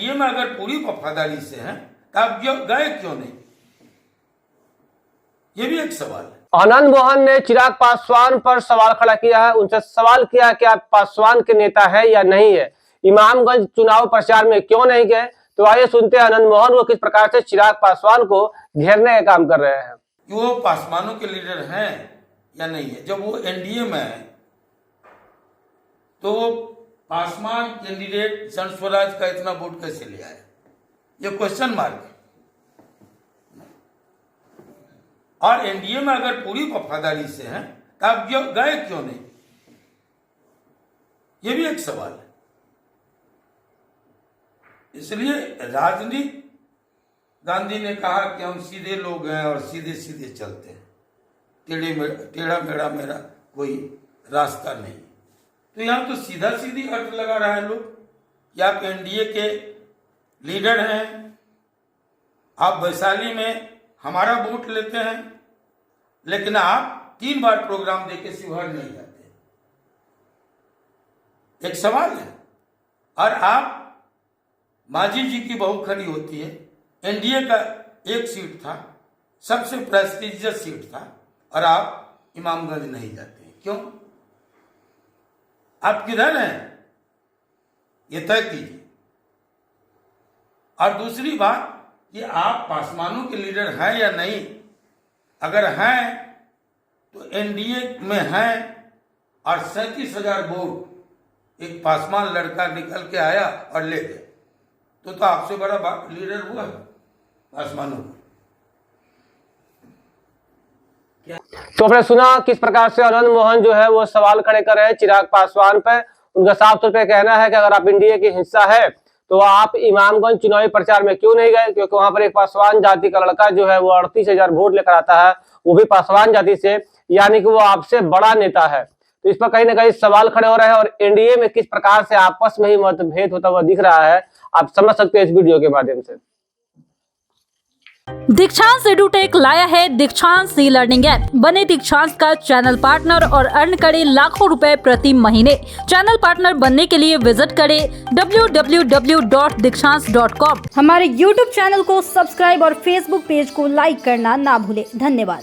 NDA में अगर पूरी वफादारी से हैं तो आप गए क्यों नहीं, ये भी एक सवाल है। आनंद मोहन ने चिराग पासवान पर सवाल खड़ा किया है। उनसे सवाल किया कि आप पासवान के नेता है या नहीं है, इमामगंज चुनाव प्रचार में क्यों नहीं गए। तो आइए सुनते हैं आनंद मोहन वो किस प्रकार से चिराग पासवान को घेरने का काम कर रहे हैं। वो पासवानों के लीडर हैं या नहीं है। जब वो एनडीए में है तो वो पासवान कैंडिडेट संत स्वराज का इतना वोट कैसे ले आया, ये क्वेश्चन मार्क है। और एनडीए में अगर पूरी वफादारी से हैं तो आप गए क्यों नहीं, ये भी एक सवाल है। इसलिए राजनीति, गांधी ने कहा कि हम सीधे लोग हैं और सीधे सीधे चलते हैं, टेढ़ा मेढ़ा मेरा कोई रास्ता नहीं। तो यहां तो सीधा सीधी अर्थ लगा रहा है लोग कि आप एनडीए के लीडर हैं, आप वैशाली में हमारा वोट लेते हैं, लेकिन आप 3 बार प्रोग्राम देके शिवहर नहीं जाते, एक सवाल है। और आप मांझी जी की बहू खड़ी होती है, एनडीए का एक सीट था, सबसे प्रेस्टिजियस सीट था, और आप इमामगंज नहीं जाते हैं, क्यों? आप किधर हैं, ये तय कीजिए। और दूसरी बात कि आप पासवानों के लीडर हैं या नहीं। अगर हैं तो एनडीए में हैं और 37,000 वोट एक पासवान लड़का निकल के आया और ले गए, तो आपसे बड़ा लीडर हुआ पासवानों का। तो आपने सुना किस प्रकार से आनंद मोहन जो है वो सवाल खड़े कर रहे हैं चिराग पासवान पे। उनका साफ तौर पे कहना है कि अगर आप एनडीए की हिस्सा है तो आप इमामगंज चुनावी प्रचार में क्यों नहीं गए, क्योंकि वहां पर एक पासवान जाति का लड़का जो है वो 38,000 वोट लेकर आता है, वो भी पासवान जाति से, यानी कि वो आपसे बड़ा नेता है। तो इस पर कहीं ना कहीं सवाल खड़े हो रहे हैं और एनडीए में किस प्रकार से आपस में ही मतभेद होता हुआ दिख रहा है, आप समझ सकते हैं इस वीडियो के माध्यम से। दीक्षांत एडुटेक लाया है दीक्षांत ई लर्निंग ऐप। बने दीक्षांत का चैनल पार्टनर और अर्न करें लाखों रुपए प्रति महीने। चैनल पार्टनर बनने के लिए विजिट करें www.dikshans.com। हमारे YouTube चैनल को सब्सक्राइब और Facebook पेज को लाइक करना ना भूलें। धन्यवाद।